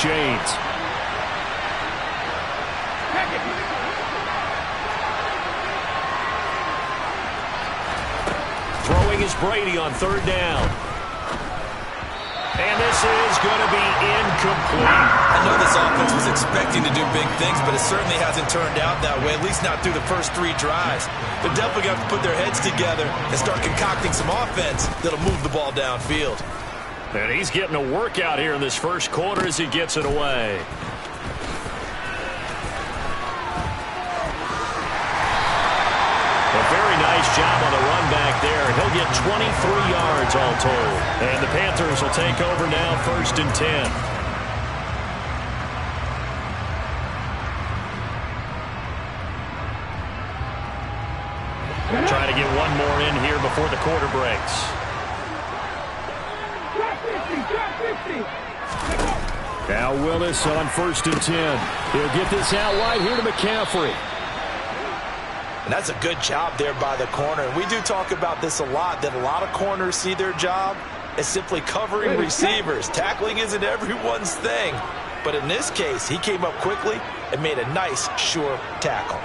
chains. Throwing is Brady on third down. And this is going to be incomplete. I know this offense was expecting to do big things, but it certainly hasn't turned out that way, at least not through the first 3 drives. They're definitely going to have to put their heads together and start concocting some offense that'll move the ball downfield. And he's getting a workout here in this first quarter as he gets it away. A very nice job on the run back there. He'll get 23 yards all told. And the Panthers will take over now, 1st and 10. Trying to get one more in here before the quarter breaks. Now Willis on 1st and 10. He'll get this out wide here to McCaffrey. And that's a good job there by the corner. And we do talk about this a lot, that a lot of corners see their job as simply covering receivers. Tackling isn't everyone's thing. But in this case, he came up quickly and made a nice, sure tackle.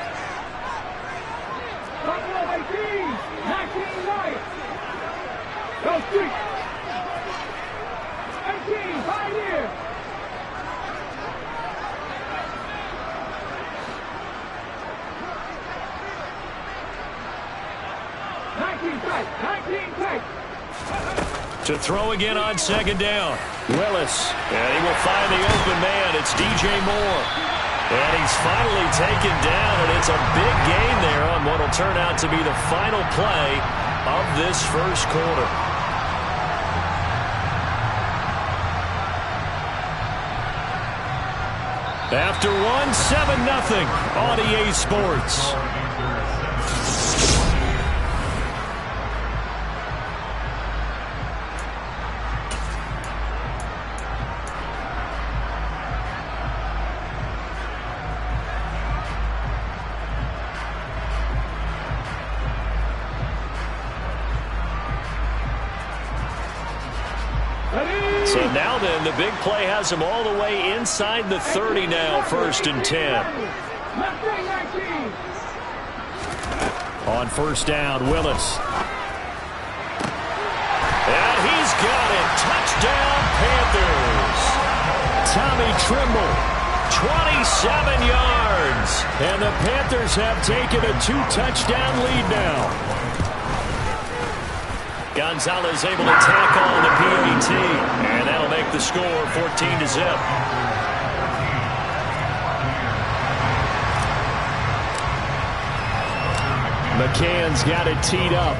To throw again on 2nd down. Willis. And he will find the open man. It's DJ Moore. And he's finally taken down, and it's a big gain there on what will turn out to be the final play of this first quarter. After one, 7-0 on EA Sports. So now then, the big play has him all the way inside the 30 now, 1st and 10. On 1st down, Willis. And he's got it. Touchdown, Panthers. Tommy Trimble, 27 yards. And the Panthers have taken a 2-touchdown lead now. Gonzalez able to tackle the PAT, and that'll make the score 14-0. McCann's got it teed up.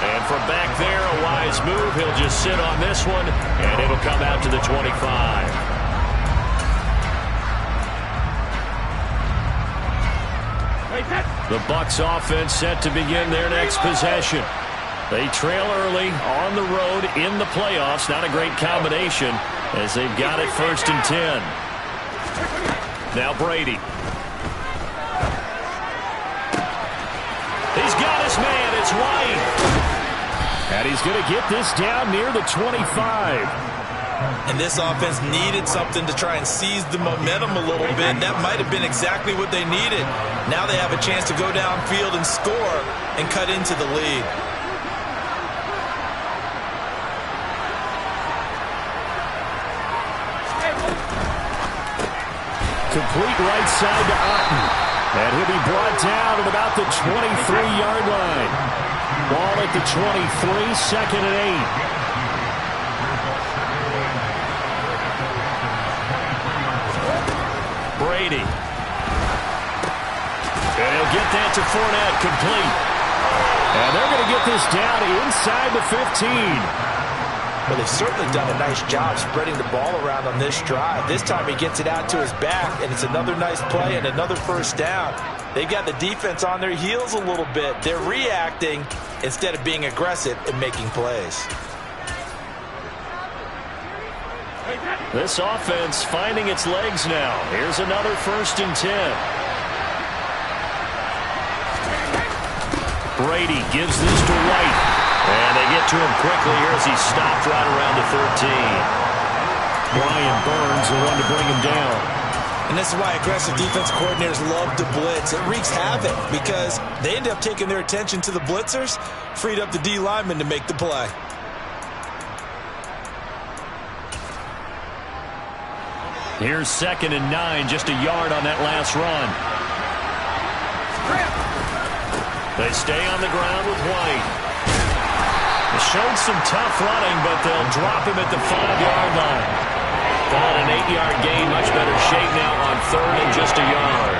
And from back there, a wise move. He'll just sit on this one, and it'll come out to the 25. The Bucs offense set to begin their next possession. They trail early on the road in the playoffs. Not a great combination as they've got it 1st and 10. Now Brady. He's got his man. It's White. And he's going to get this down near the 25. And this offense needed something to try and seize the momentum a little bit. That might have been exactly what they needed. Now they have a chance to go downfield and score and cut into the lead. Complete right side to Otten. And he'll be brought down at about the 23-yard line. Ball at the 23, 2nd and 8. Brady. And he'll get that to Fournette, complete. And they're going to get this down inside the 15. Well, they've certainly done a nice job spreading the ball around on this drive. This time he gets it out to his back, and it's another nice play and another 1st down. They got the defense on their heels a little bit. They're reacting instead of being aggressive and making plays. This offense finding its legs now. Here's another 1st and 10. Brady gives this to White. And they get to him quickly here as he's stopped right around the 13. Brian Burns, the one to bring him down. And this is why aggressive defense coordinators love to blitz. It wreaks havoc because they end up taking their attention to the blitzers, freed up the D lineman to make the play. Here's 2nd and 9, just a yard on that last run. They stay on the ground with White. They showed some tough running, but they'll drop him at the 5-yard line. Call it an 8-yard gain, much better shape now on 3rd and just a yard.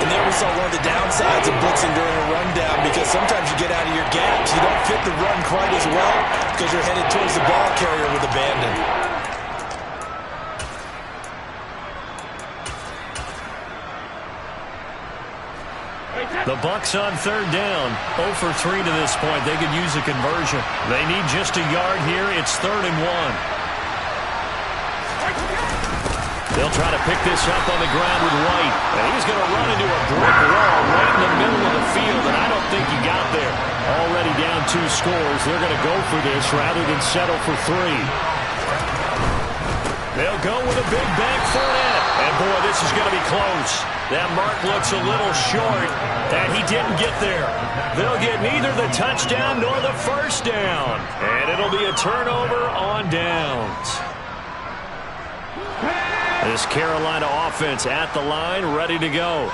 And there we saw one of the downsides of blitzing during a rundown because sometimes you get out of your gaps. You don't fit the run quite as well because you're headed towards the ball carrier with abandon. The Bucs on 3rd down. 0 for 3 to this point. They could use a conversion. They need just a yard here. It's 3rd and 1. They'll try to pick this up on the ground with White. And he's going to run into a brick wall right in the middle of the field, and I don't think he got there. Already down 2 scores. They're going to go for this rather than settle for 3. They'll go with a big back Fournette. And, boy, this is going to be close. That mark looks a little short, and he didn't get there. They'll get neither the touchdown nor the first down. And it'll be a turnover on downs. This Carolina offense at the line, ready to go.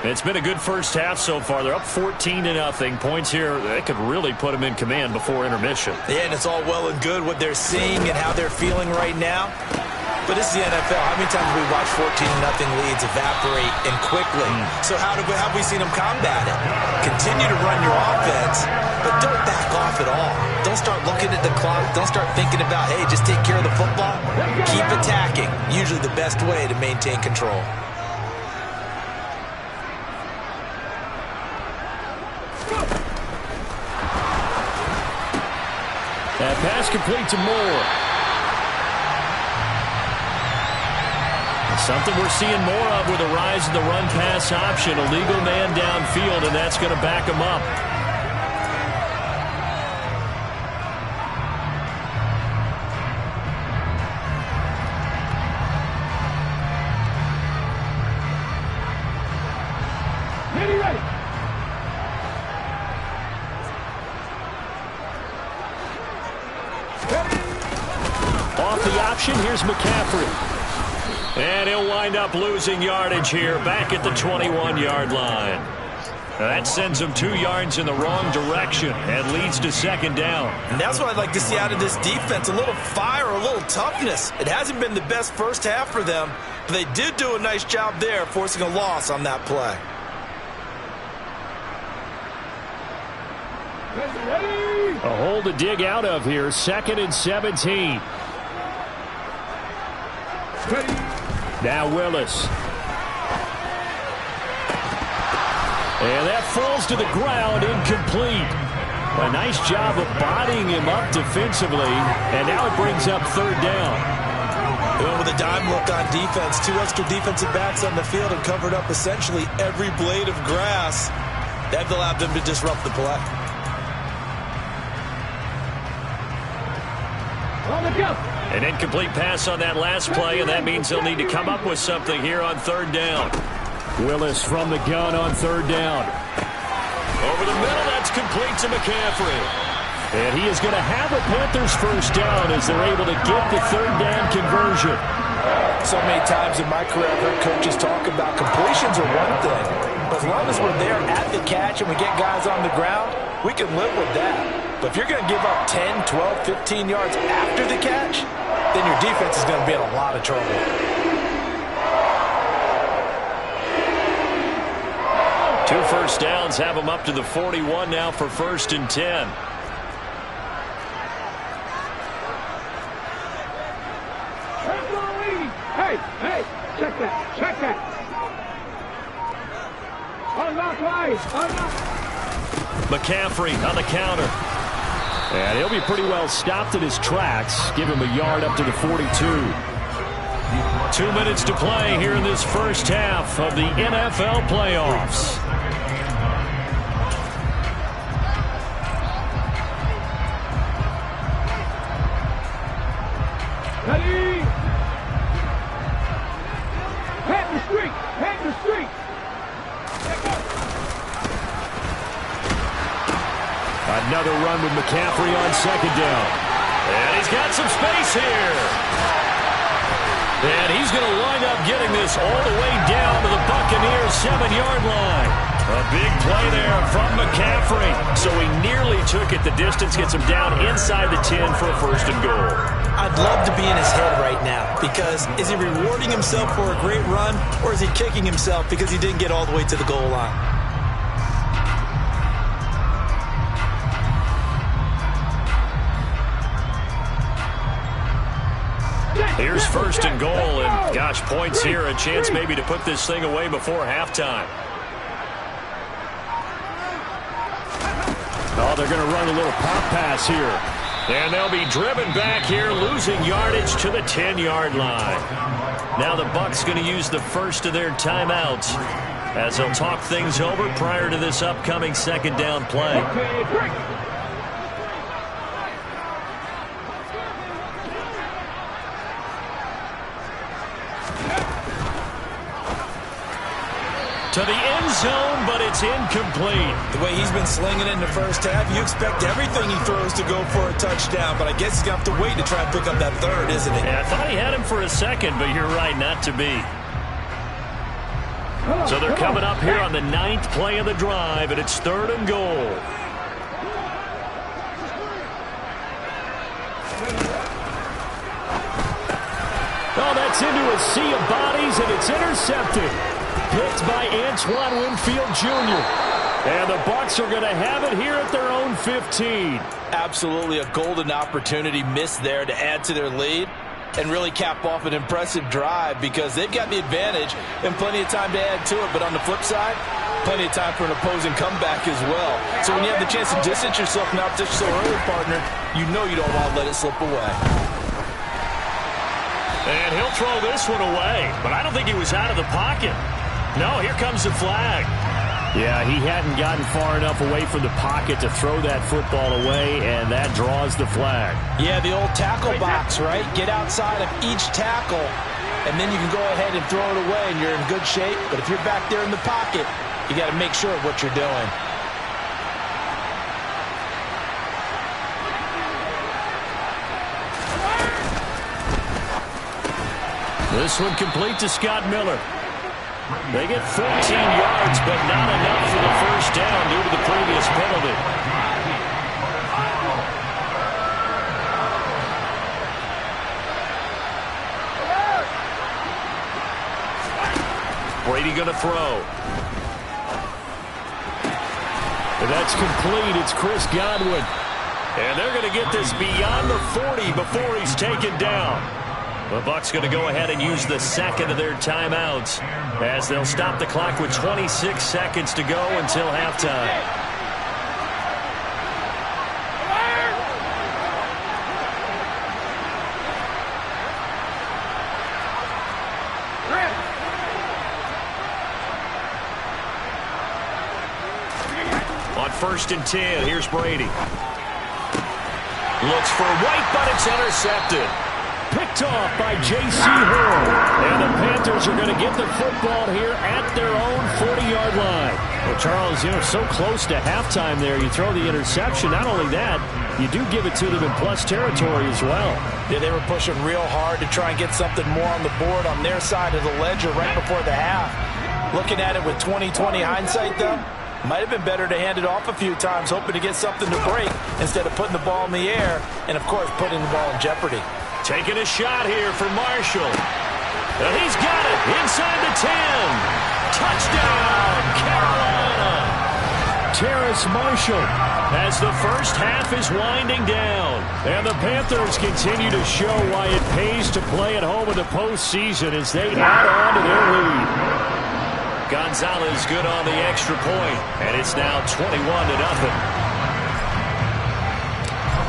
It's been a good first half so far. They're up 14-0. Points here, they could really put them in command before intermission. Yeah, and it's all well and good what they're seeing and how they're feeling right now. But this is the NFL. How many times have we watched 14-0 leads evaporate and quickly? So how have we seen them combat it? Continue to run your offense, but don't back off at all. Don't start looking at the clock. Don't start thinking about, hey, just take care of the football. Keep attacking. Usually the best way to maintain control. That pass complete to Moore. Something we're seeing more of with the rise of the run-pass option. A legal man downfield, and that's going to back him up. Ready. Off the option, here's McCaffrey. And he'll wind up losing yardage here back at the 21-yard line. Now that sends him 2 yards in the wrong direction and leads to 2nd down. And that's what I'd like to see out of this defense, a little fire, a little toughness. It hasn't been the best first half for them, but they did do a nice job there forcing a loss on that play. A hole to dig out of here, 2nd and 17. Now Willis. And that falls to the ground, incomplete. A nice job of bodying him up defensively, and now it brings up 3rd down. Going with a dime look on defense, 2 extra defensive backs on the field and covered up essentially every blade of grass. That allowed them to disrupt the play. An incomplete pass on that last play, and that means they'll need to come up with something here on 3rd down. Willis from the gun on 3rd down. Over the middle, that's complete to McCaffrey. And he is going to have a Panthers first down as they're able to get the 3rd down conversion. So many times in my career, I've heard coaches talk about completions are one thing. But as long as we're there at the catch and we get guys on the ground, we can live with that. But if you're going to give up 10, 12, 15 yards after the catch, then your defense is going to be in a lot of trouble. Two first downs have them up to the 41 now for 1st and 10. Hey, check that. Unlock wide. McCaffrey on the counter. And he'll be pretty well stopped in his tracks. Give him a yard up to the 42. 2 minutes to play here in this first half of the NFL playoffs. Ready? Head the street. Head the street. Another run with McCaffrey on second down. And he's got some space here. And he's going to line up getting this all the way down to the Buccaneers' 7-yard line. A big play there from McCaffrey. So he nearly took it the distance, gets him down inside the 10 for a first and goal. I'd love to be in his head right now, because is he rewarding himself for a great run, or is he kicking himself because he didn't get all the way to the goal line? Here's first and goal, and gosh, points here, a chance maybe to put this thing away before halftime. Oh, they're going to run a little pop pass here. And they'll be driven back here, losing yardage to the 10-yard line. Now the Bucs going to use the first of their timeouts as they'll talk things over prior to this upcoming second down play. To the end zone, but it's incomplete. The way he's been slinging it in the first half, you expect everything he throws to go for a touchdown, but I guess he's going to have to wait to try and pick up that third, isn't it? Yeah, I thought he had him for a second, but you're right, not to be. So they're coming up here on the 9th play of the drive, and it's third and goal. Oh, that's into a sea of bodies, and it's intercepted. Picked by Antoine Winfield Jr. And the Bucs are going to have it here at their own 15. Absolutely a golden opportunity missed there to add to their lead and really cap off an impressive drive, because they've got the advantage and plenty of time to add to it. But on the flip side, plenty of time for an opposing comeback as well. So when you have the chance to distance yourself from opposition so early, partner, you know you don't want to let it slip away. And he'll throw this one away, but I don't think he was out of the pocket. No, here comes the flag. Yeah, he hadn't gotten far enough away from the pocket to throw that football away, and that draws the flag. Yeah, the old tackle box, right? Get outside of each tackle, and then you can go ahead and throw it away, and you're in good shape. But if you're back there in the pocket, you got to make sure of what you're doing. This one complete to Scott Miller. They get 14 yards, but not enough for the first down due to the previous penalty. Brady going to throw. And that's complete. It's Chris Godwin. And they're going to get this beyond the 40 before he's taken down. The Bucs going to go ahead and use the second of their timeouts as they'll stop the clock with 26 seconds to go until halftime. On 1st and 10, here's Brady. Looks for White, but it's intercepted. Picked off by J.C. Horn. And the Panthers are going to get the football here at their own 40-yard line. Well, Charles, so close to halftime there. You throw the interception. Not only that, you do give it to them in plus territory as well. Yeah, they were pushing real hard to try and get something more on the board on their side of the ledger right before the half. Looking at it with 20/20 hindsight, though, might have been better to hand it off a few times, hoping to get something to break instead of putting the ball in the air and, of course, putting the ball in jeopardy. Taking a shot here for Marshall. And he's got it inside the 10. Touchdown, Carolina. Terrace Marshall as the first half is winding down. And the Panthers continue to show why it pays to play at home in the postseason as they add on to their lead. Gonzalez good on the extra point, and it's now 21-0.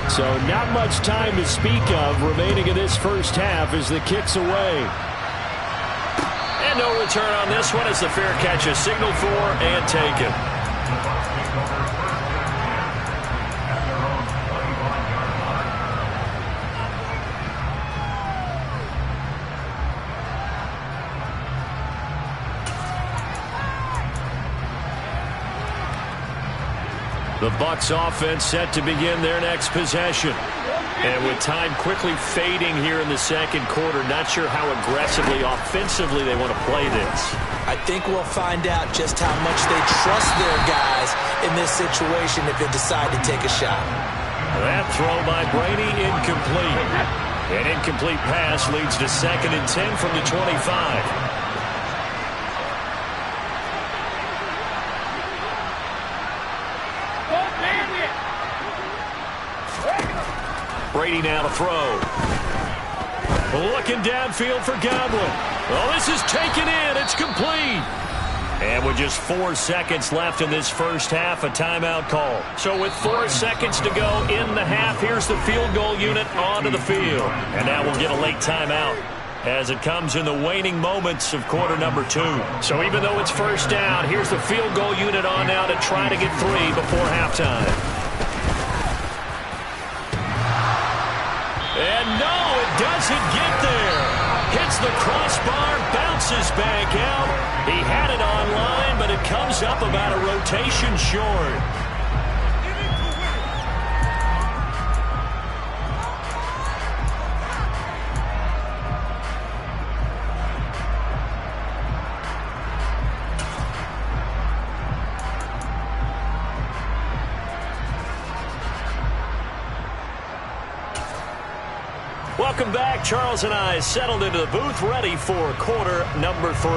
So not much time to speak of remaining in this first half as the kick's away. And no return on this one as the fair catch is signaled for and taken. The Bucs offense set to begin their next possession. And with time quickly fading here in the second quarter, not sure how aggressively, offensively they want to play this. I think we'll find out just how much they trust their guys in this situation if they decide to take a shot. That throw by Brady incomplete. An incomplete pass leads to 2nd and 10 from the 25. Brady now to throw. Looking downfield for Godwin. Oh, this is taken in. It's complete. And with just 4 seconds left in this first half, a timeout call. So with 4 seconds to go in the half, here's the field goal unit onto the field. And now we'll get a late timeout as it comes in the waning moments of quarter number 2. So even though it's first down, here's the field goal unit on now to try to get 3 before halftime. And no, it doesn't get there. Hits the crossbar, bounces back out. He had it on line, but it comes up about a rotation short. Welcome back. Charles and I settled into the booth, ready for quarter number 3.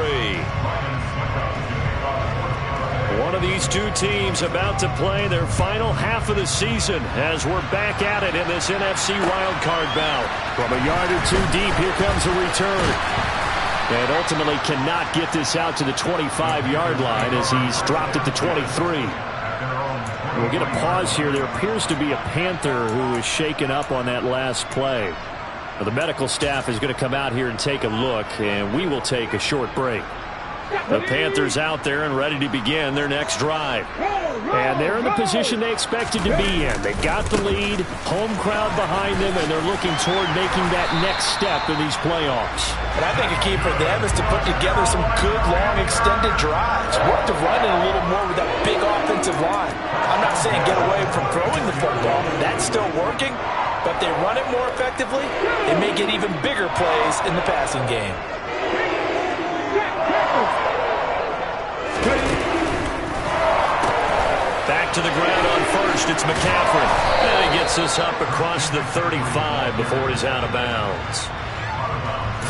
One of these two teams about to play their final half of the season as we're back at it in this NFC wildcard bout. From a yard or 2 deep, here comes a return. And ultimately cannot get this out to the 25-yard line as he's dropped at the 23. We'll get a pause here. There appears to be a Panther who is shaken up on that last play. The medical staff is going to come out here and take a look, and we will take a short break. The Panthers out there and ready to begin their next drive. And they're in the position they expected to be in. They got the lead, home crowd behind them, and they're looking toward making that next step in these playoffs. And I think a key for them is to put together some good, long, extended drives. Work to run it a little more with that big offensive line. I'm not saying get away from throwing the football. That's still working. But if they run it more effectively, they may get even bigger plays in the passing game. Back to the ground on first. It's McCaffrey. And he gets us up across the 35 before he's out of bounds.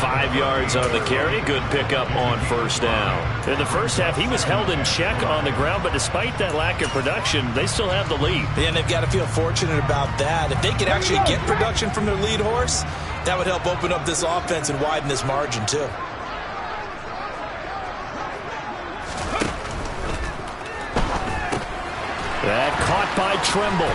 5 yards on the carry. Good pickup on first down. In the first half, he was held in check on the ground, but despite that lack of production, they still have the lead. And they've got to feel fortunate about that. If they could actually get production from their lead horse, that would help open up this offense and widen this margin too. That caught by Trimble.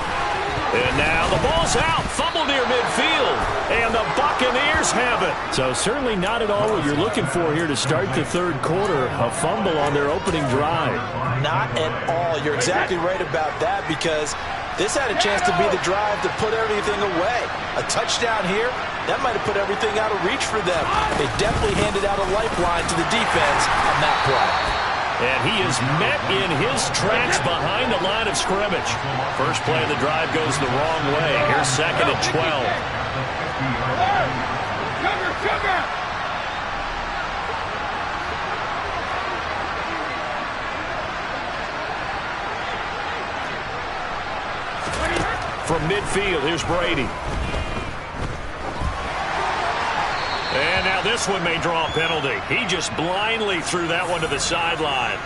And now the ball's out. Fumble near midfield. And the Buccaneers have it. So certainly not at all what you're looking for here to start the third quarter. A fumble on their opening drive. Not at all. You're exactly right about that because this had a chance to be the drive to put everything away. A touchdown here, that might have put everything out of reach for them. They definitely handed out a lifeline to the defense on that play. And he is met in his tracks behind the line of scrimmage. First play of the drive goes the wrong way. Here's 2nd and 12. Cover! From midfield, here's Brady. And now this one may draw a penalty. He just blindly threw that one to the sideline.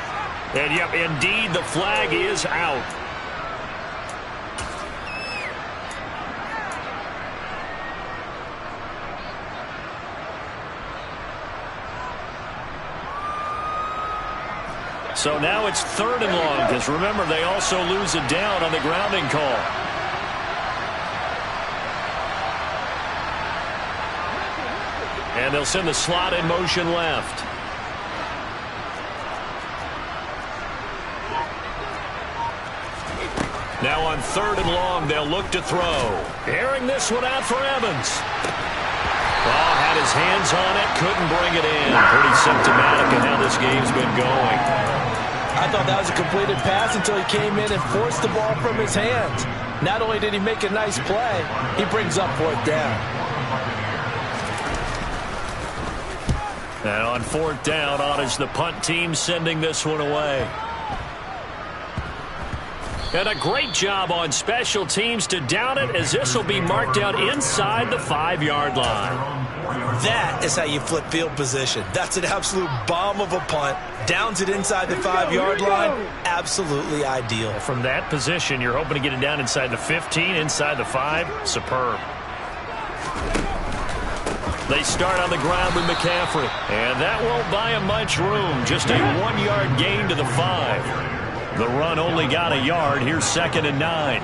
And, yep, indeed, the flag is out. So now it's 3rd and long, because remember, they also lose it down on the grounding call. And they'll send the slot in motion left. Now on 3rd and long, they'll look to throw. Airing this one out for Evans. Oh, had his hands on it, couldn't bring it in. Pretty symptomatic of how this game's been going. I thought that was a completed pass until he came in and forced the ball from his hands. Not only did he make a nice play, he brings up 4th down. And on 4th down, on is the punt team sending this one away. And a great job on special teams to down it, as this will be marked out inside the 5-yard line. That is how you flip field position. That's an absolute bomb of a punt. Downs it inside the 5-yard line. Absolutely ideal. From that position, you're hoping to get it down inside the 15, inside the 5. Superb. They start on the ground with McCaffrey. And that won't buy him much room. Just a 1-yard gain to the 5. The run only got a yard. Here's 2nd and 9.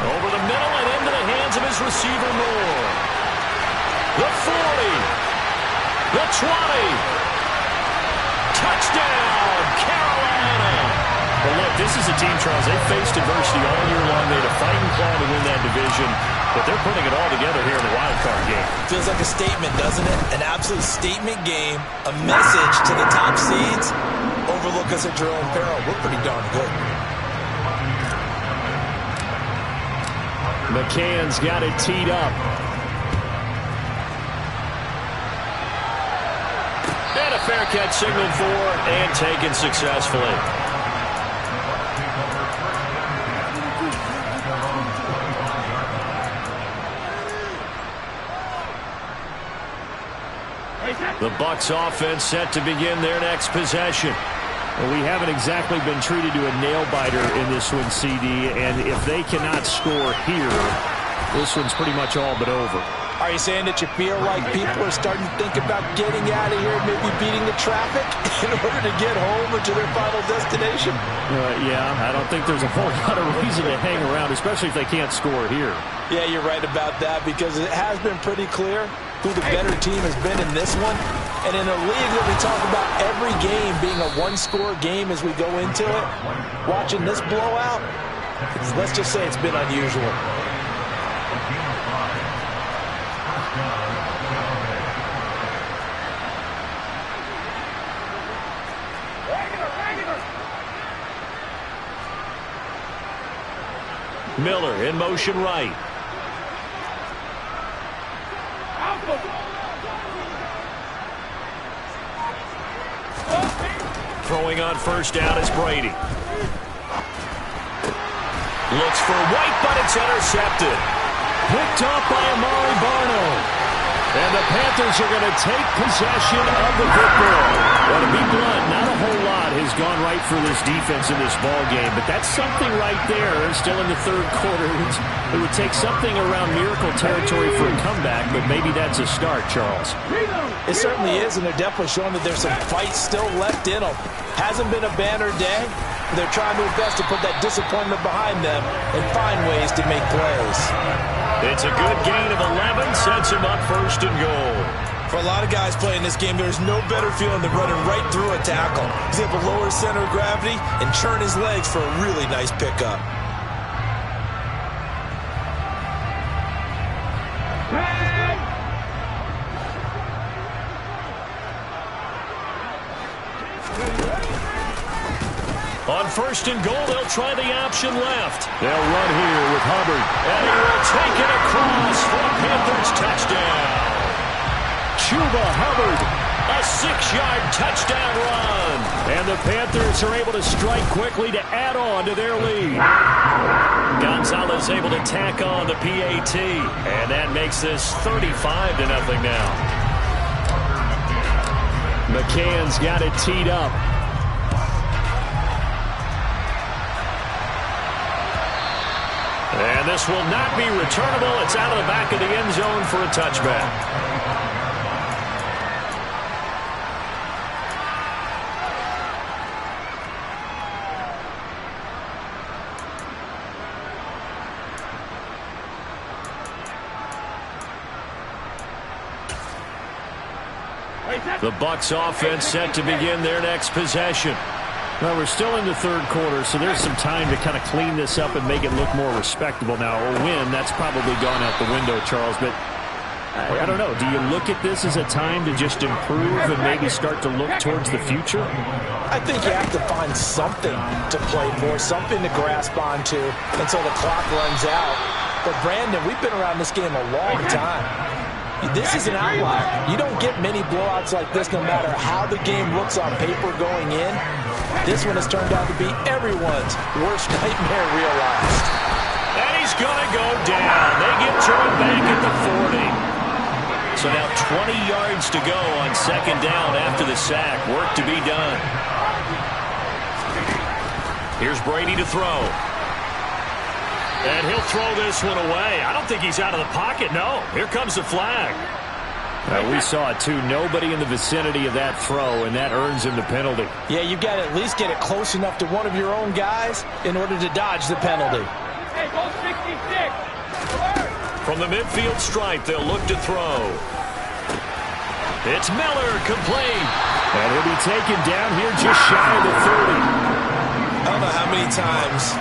Over the middle and into the hands of his receiver, Moore. The 40. The 20. Touchdown, Carolina. Well, look, this is a team, Charles, they faced adversity all year long. They had a fighting claw to win that division, but they're putting it all together here in the wild card game. Feels like a statement, doesn't it? An absolute statement game, a message to the top seeds. Overlook us at your own peril. We're pretty darn good. McCann's got it teed up. And a fair catch signaled for and taken successfully. The Bucs offense set to begin their next possession. Well, we haven't exactly been treated to a nail-biter in this one, CD, and if they cannot score here, this one's pretty much all but over. Are you saying that you feel like people are starting to think about getting out of here, maybe beating the traffic in order to get home or to their final destination? Yeah, I don't think there's a whole lot of reason to hang around, especially if they can't score here. Yeah, you're right about that, because it has been pretty clear who the better team has been in this one. And in a league that we talk about every game being a one-score game as we go into it, watching this blowout, let's just say it's been unusual. Miller in motion right. Throwing on 1st down is Brady. Looks for White, but it's intercepted. Picked off by Amari Barno. And the Panthers are going to take possession of the football. Well, to be blunt, not a whole lot has gone right for this defense in this ball game, but that's something right there. Still in the 3rd quarter. It would take something around miracle territory for a comeback, but maybe that's a start, Charles. It certainly is, and they're definitely showing that there's some fight still left in them. Hasn't been a banner day. They're trying their best to put that disappointment behind them and find ways to make plays. It's a good gain of 11, sets him up 1st and goal. For a lot of guys playing this game, there's no better feeling than running right through a tackle. He's able to lower his center of gravity and churn his legs for a really nice pickup. On 1st and goal, they'll try the option left. They'll run here with Hubbard. And he will take it across for a Panthers touchdown. Chuba Hubbard, a 6-yard touchdown run. And the Panthers are able to strike quickly to add on to their lead. Gonzalez able to tack on the PAT. And that makes this 35-0 now. McCann's got it teed up. And this will not be returnable. It's out of the back of the end zone for a touchback. The Bucs offense set to begin their next possession. Well, we're still in the 3rd quarter, so there's some time to kind of clean this up and make it look more respectable now. A win, that's probably gone out the window, Charles, but I don't know. Do you look at this as a time to just improve and maybe start to look towards the future? I think you have to find something to play for, something to grasp onto until the clock runs out. But, Brandon, we've been around this game a long time. This is an outlier. You don't get many blowouts like this no matter how the game looks on paper going in. This one has turned out to be everyone's worst nightmare realized. And he's going to go down. They get turned back at the 40. So now 20 yards to go on second down after the sack. Work to be done. Here's Brady to throw. And he'll throw this one away. I don't think he's out of the pocket, no. Here comes the flag. We saw it, too. Nobody in the vicinity of that throw, and that earns him the penalty. Yeah, you've got to at least get it close enough to one of your own guys in order to dodge the penalty. Hey, go 66. From the midfield stripe, they'll look to throw. It's Miller, complete. And he'll be taken down here just shy of the 30. I don't know how many times,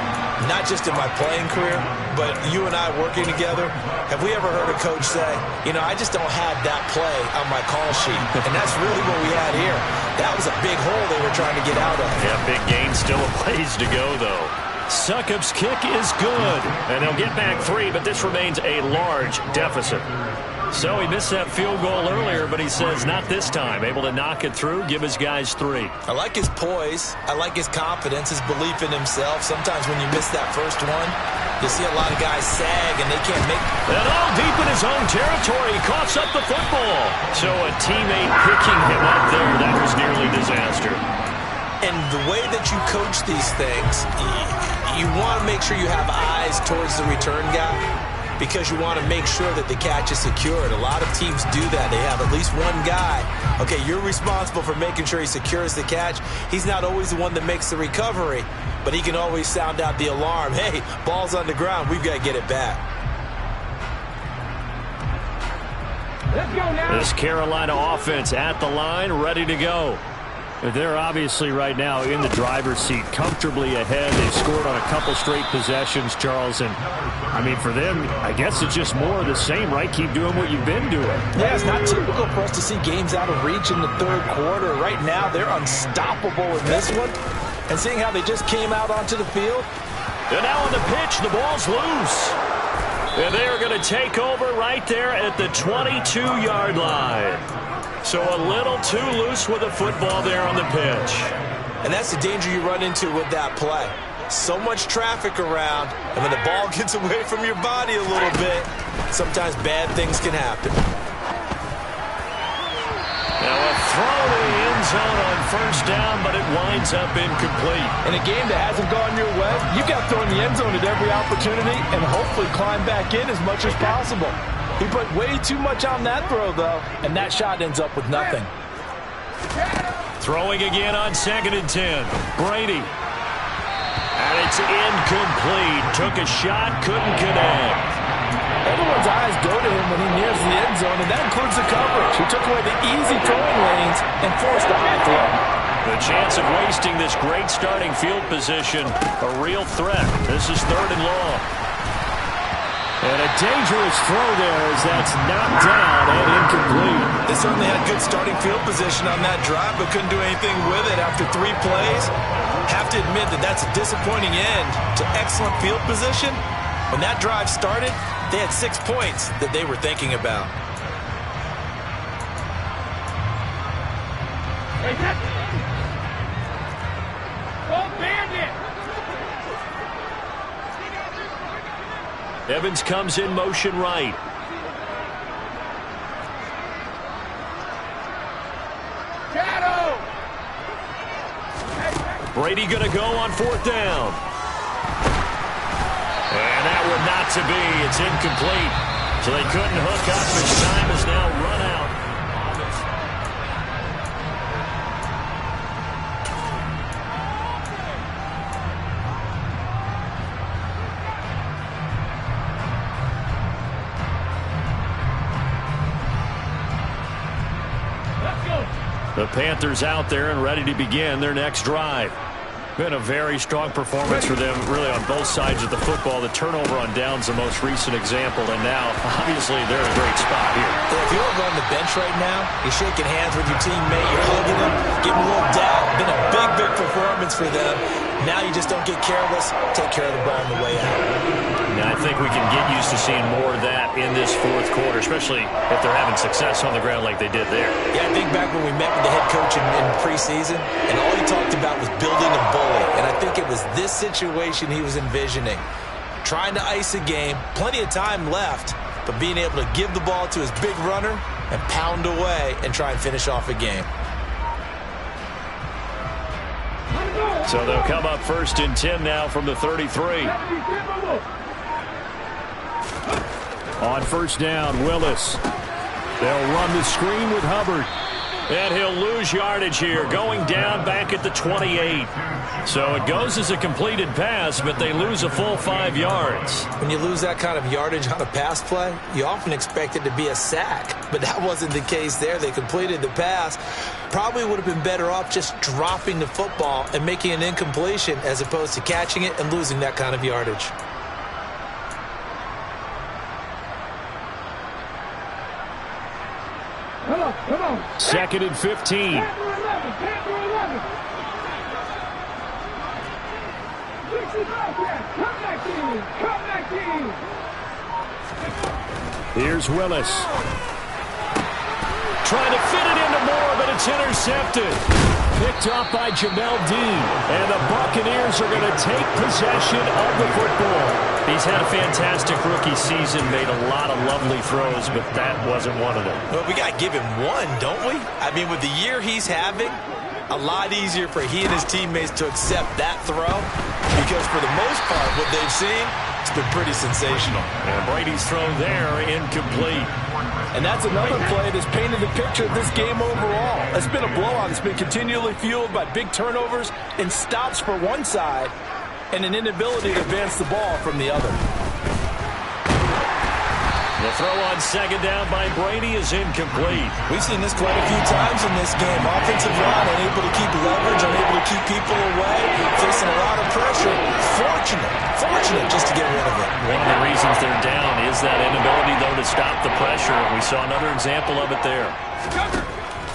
not just in my playing career, but you and I working together, have we ever heard a coach say, you know, I just don't have that play on my call sheet. And that's really what we had here. That was a big hole they were trying to get out of. Yeah, big gain, still a ways to go, though. Succop's kick is good. And they'll get back 3, but this remains a large deficit. So he missed that field goal earlier, but he says not this time. Able to knock it through, give his guys 3. I like his poise. I like his confidence, his belief in himself. Sometimes when you miss that first one, you see a lot of guys sag and they can't make it. And all deep in his own territory, he coughs up the football. So a teammate picking him up there, that was nearly disaster. And the way that you coach these things, you want to make sure you have eyes towards the return guy, because you want to make sure that the catch is secured. A lot of teams do that. They have at least one guy. Okay, you're responsible for making sure he secures the catch. He's not always the one that makes the recovery, but he can always sound out the alarm. Hey, ball's on the ground. We've got to get it back. Let's go now. This Carolina offense at the line, ready to go. They're obviously right now in the driver's seat, comfortably ahead. They've scored on a couple straight possessions, Charles. And, I mean, for them, I guess it's just more of the same, right? Keep doing what you've been doing. Yeah, it's not typical for us to see games out of reach in the third quarter. Right now, they're unstoppable in this one. And seeing how they just came out onto the field. And now on the pitch, the ball's loose. And they are going to take over right there at the 22-yard line. So a little too loose with the football there on the pitch. And that's the danger you run into with that play. So much traffic around, and when the ball gets away from your body a little bit, sometimes bad things can happen. Now a throw to the end zone on first down, but it winds up incomplete. In a game that hasn't gone your way, you've got to throw in the end zone at every opportunity and hopefully climb back in as much as possible. He put way too much on that throw, though, and that shot ends up with nothing. Throwing again on 2nd and 10. Brady. And it's incomplete. Took a shot, couldn't connect. Everyone's eyes go to him when he nears the end zone, and that includes the coverage. He took away the easy throwing lanes and forced a high throw. The chance of wasting this great starting field position, a real threat. This is 3rd and long. And a dangerous throw there as that's knocked down and incomplete. They certainly had good starting field position on that drive, but couldn't do anything with it after 3 plays. Have to admit that that's a disappointing end to excellent field position. When that drive started, they had 6 points that they were thinking about. Hey, go Bandit. Evans comes in motion right. Shadow. Brady going to go on 4th down. And that one not to be. It's incomplete. So they couldn't hook up. His time is now run out. The Panthers out there and ready to begin their next drive. Been a very strong performance for them, really, on both sides of the football. The turnover on downs, the most recent example, and now, obviously, they're in a great spot here. Yeah, if you're over on the bench right now, you're shaking hands with your teammate, you're hugging them, giving a little dab. Been a big, big performance for them. Now you just don't get careless. Take care of the ball on the way out. Now, I think we can get used to seeing more of that in this fourth quarter, especially if they're having success on the ground like they did there. Yeah, I think back when we met with the head coach in preseason, and all he talked about was building a bully. And I think it was this situation he was envisioning. Trying to ice a game, plenty of time left, but being able to give the ball to his big runner and pound away and try and finish off a game. So they'll come up 1st and 10 now from the 33. On 1st down, Willis. They'll run the screen with Hubbard. And he'll lose yardage here, going down back at the 28. So it goes as a completed pass, but they lose a full 5 yards. When you lose that kind of yardage on a pass play, you often expect it to be a sack. But that wasn't the case there. They completed the pass. Probably would have been better off just dropping the football and making an incompletion as opposed to catching it and losing that kind of yardage. Come on. 2nd and 15. Come back in. Here's Willis. Trying to fit it into Moore, but it's intercepted. Picked off by Jamel Dean. And the Buccaneers are going to take possession of the football. He's had a fantastic rookie season, made a lot of lovely throws, but that wasn't one of them. Well, we got to give him one, don't we? I mean, with the year he's having, a lot easier for he and his teammates to accept that throw because for the most part, what they've seen, it's been pretty sensational. And Brady's throw there, incomplete. And that's another play that's painted the picture of this game overall. It's been a blowout. It's been continually fueled by big turnovers and stops for one side and an inability to advance the ball from the other. The throw on 2nd down by Brady is incomplete. We've seen this quite a few times in this game. Offensive line unable to keep leverage, unable to keep people away, facing a lot of pressure. Fortunate just to get rid of it. One of the reasons they're down is that inability, though, to stop the pressure. We saw another example of it there.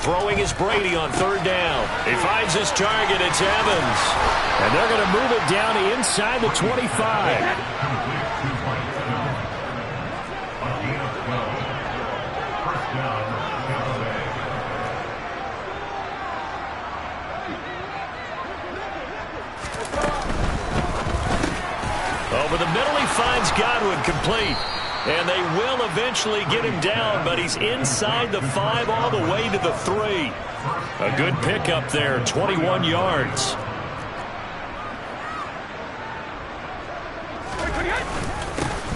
Throwing is Brady on 3rd down. He finds his target. It's Evans. And they're going to move it down to inside the 25. Over the middle, he finds Godwin, complete. And they will eventually get him down, but he's inside the 5 all the way to the 3. A good pickup there, 21 yards.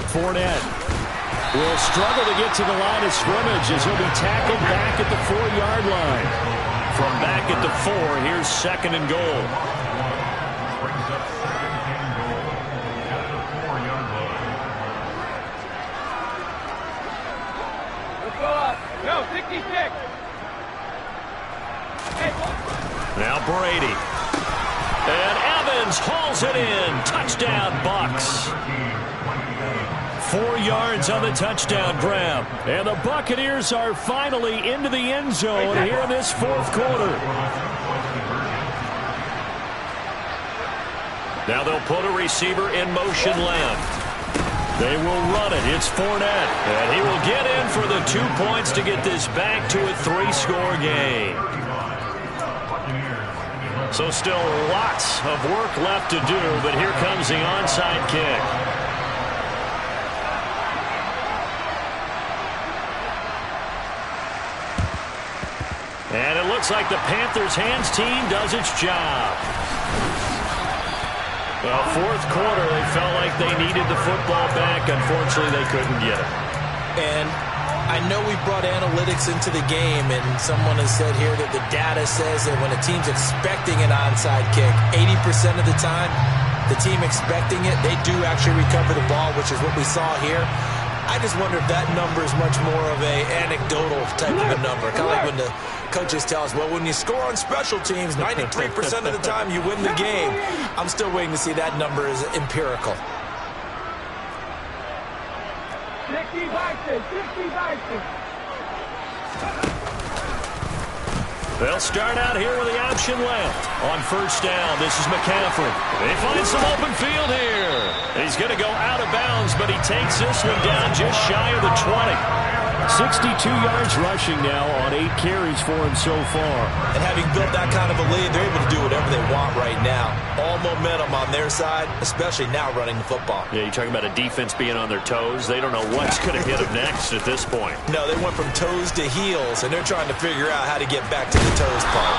Fournette will struggle to get to the line of scrimmage as he'll be tackled back at the 4-yard line. From back at the 4, here's 2nd and goal. No, 66. Now Brady. And Evans hauls it in. Touchdown, Bucs. 4 yards on the touchdown grab. And the Buccaneers are finally into the end zone here in this 4th quarter. Now they'll put a receiver in motion left. They will run it. It's Fournette. And he will get in for the 2 points to get this back to a 3-score game. So still lots of work left to do, but here comes the onside kick. And it looks like the Panthers' hands team does its job. Well, 4th quarter, they felt like they needed the football back. Unfortunately, they couldn't get it. And I know we brought analytics into the game, and someone has said here that the data says that when a team's expecting an onside kick, 80% of the time, the team expecting it, they do actually recover the ball, which is what we saw here. I just wonder if that number is much more of a anecdotal type of a number. Kind of like when the coaches tell us, well, when you score on special teams, 93% of the time you win the game. I'm still waiting to see that number is empirical. 60-60. They'll start out here with the option left. On first down, this is McCaffrey. They find some open field here. He's going to go out of bounds, but he takes this one down just shy of the 20. 62 yards rushing now on 8 carries for him so far. And having built that kind of a lead, they're able to do whatever they want right now. All momentum on their side, especially now running the football. Yeah, you're talking about a defense being on their toes. They don't know what's going to hit them next at this point. No, they went from toes to heels, and they're trying to figure out how to get back to the toes part.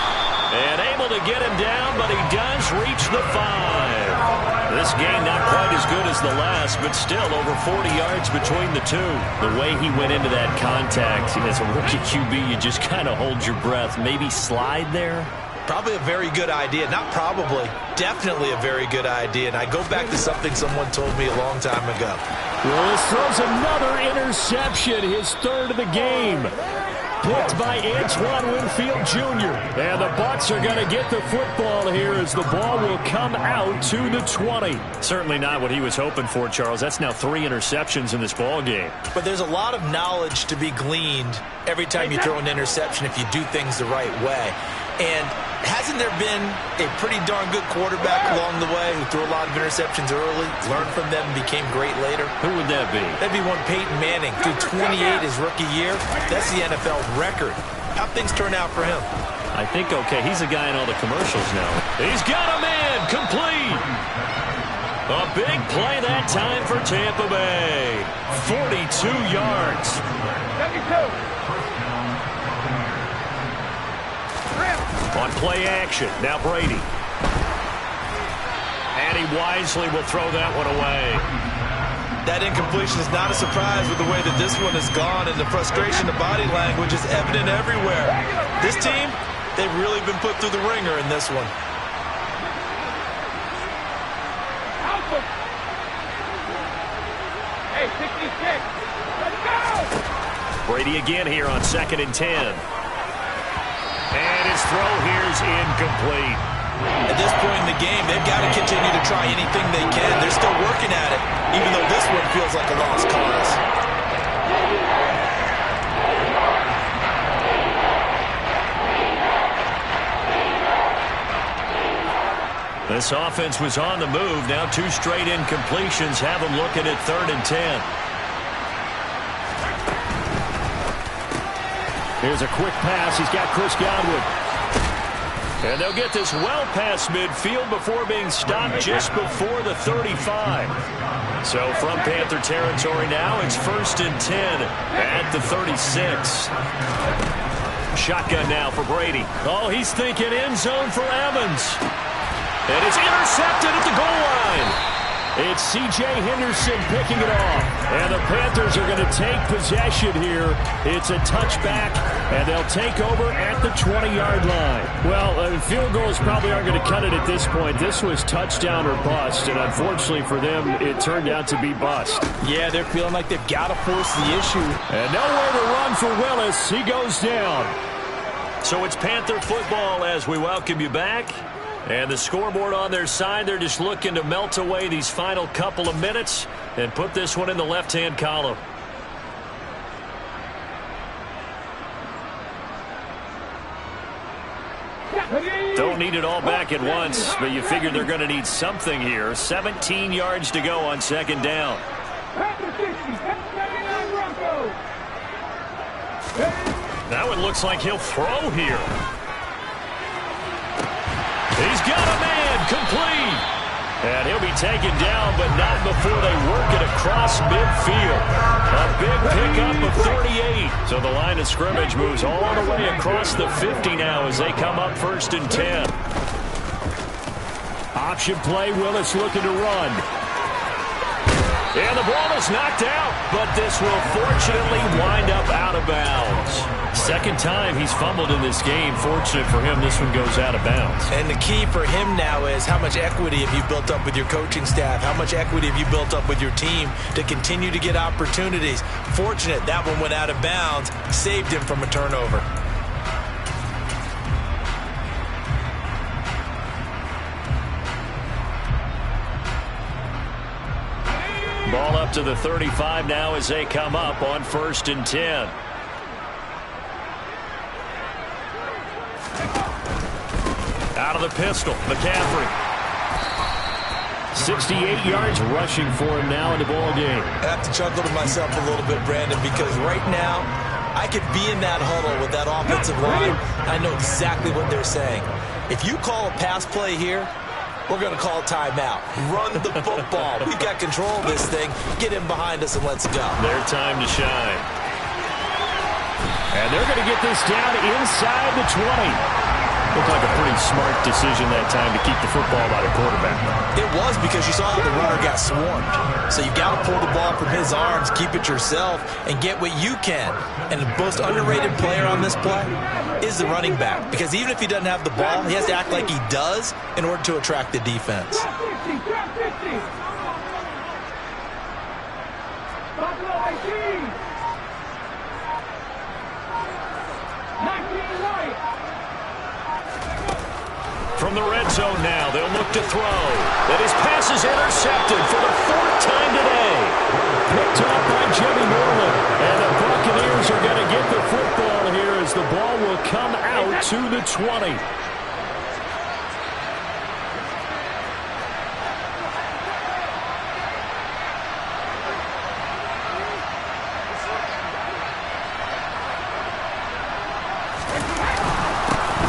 And able to get him down, but he does reach the 5. This game not quite as good as the last, but still over 40 yards between the two. The way he went into that contact, as a rookie QB, you just kind of hold your breath. Maybe slide there? Probably a very good idea. Not probably. Definitely a very good idea. And I go back to something someone told me a long time ago. Willis throws another interception, his third of the game. Picked by Antoine Winfield Jr. And the Bucs are going to get the football here as the ball will come out to the 20. Certainly not what he was hoping for, Charles. That's now 3 interceptions in this ball game. But there's a lot of knowledge to be gleaned every time you throw an interception if you do things the right way. And hasn't there been a pretty darn good quarterback along the way who threw a lot of interceptions early, learned from them, and became great later? Who would that be? That'd be one Peyton Manning. Threw 28 his rookie year. That's the NFL record. How'd things turn out for him? I think, okay, he's a guy in all the commercials now. He's got a man complete. A big play that time for Tampa Bay. 42 yards. 72. On play action, now Brady. And he wisely will throw that one away. That incompletion is not a surprise with the way that this one has gone, and the frustration of body language is evident everywhere. This team, they've really been put through the ringer in this one. Hey, 66. Let's go! Brady again here on 2nd and 10. And his throw here is incomplete. At this point in the game, they've got to continue to try anything they can. They're still working at it, even though this one feels like a lost cause. This offense was on the move. Now 2 straight incompletions have them looking at 3rd and 10. Here's a quick pass. He's got Chris Godwin. And they'll get this well past midfield before being stopped just before the 35. So from Panther territory now, it's 1st and 10 at the 36. Shotgun now for Brady. Oh, he's thinking end zone for Evans. And it's intercepted at the goal line. It's C.J. Henderson picking it off. And the Panthers are going to take possession here. It's a touchback, and they'll take over at the 20-yard line. Well, field goals probably aren't going to cut it at this point. This was touchdown or bust, and unfortunately for them, it turned out to be bust. Yeah, they're feeling like they've got to force the issue. And nowhere to run for Willis. He goes down. So it's Panther football as we welcome you back. And the scoreboard on their side, they're just looking to melt away these final couple of minutes and put this one in the left-hand column. Don't need it all back at once, but you figure they're going to need something here. 17 yards to go on 2nd down. Now it looks like he'll throw here. He's got a man complete. And he'll be taken down, but not before they work it across midfield. A big pickup of 38. So the line of scrimmage moves all the way across the 50 now as they come up 1st and 10. Option play, Willis looking to run. And the ball is knocked out, but this will fortunately wind up out of bounds. Second time he's fumbled in this game. Fortunate for him, this one goes out of bounds. And the key for him now is how much equity have you built up with your coaching staff? How much equity have you built up with your team to continue to get opportunities? Fortunate that one went out of bounds, saved him from a turnover. Ball up to the 35 now as they come up on 1st and 10. Out of the pistol, McCaffrey. 68 yards rushing for him now in the ball game. I have to chuckle to myself a little bit, Brandon, because right now I could be in that huddle with that offensive line. I know exactly what they're saying. If you call a pass play here, we're going to call a timeout. Run the football. We've got control of this thing. Get him behind us and let's go. Their time to shine. And they're going to get this down inside the 20. Looked like a pretty smart decision that time to keep the football by the quarterback. It was, because you saw how the runner got swarmed. So you got to pull the ball from his arms, keep it yourself, and get what you can. And the most underrated player on this play is the running back. Because even if he doesn't have the ball, he has to act like he does in order to attract the defense. From the red zone now, they'll look to throw. And his pass is intercepted for the 4th time today. Picked off by Jimmy Moreland. And the Buccaneers are going to get the football here as the ball will come out to the 20.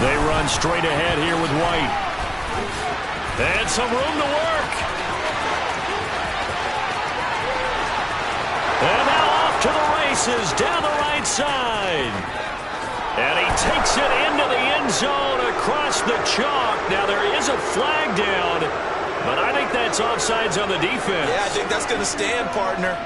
They run straight ahead here with White. And some room to work. And now off to the races down the right side. And he takes it into the end zone across the chalk. Now there is a flag down, but I think that's offsides on the defense. Yeah, I think that's going to stand, partner.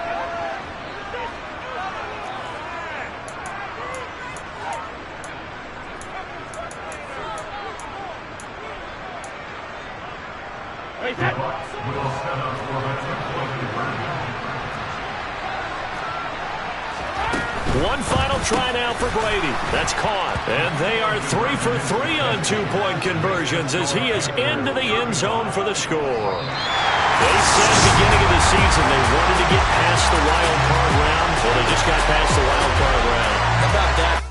One final try now for Brady. That's caught. And they are 3 for 3 on 2-point conversions as he is into the end zone for the score. They said at the beginning of the season they wanted to get past the wild card round. Well, they just got past the wild card round. How about that?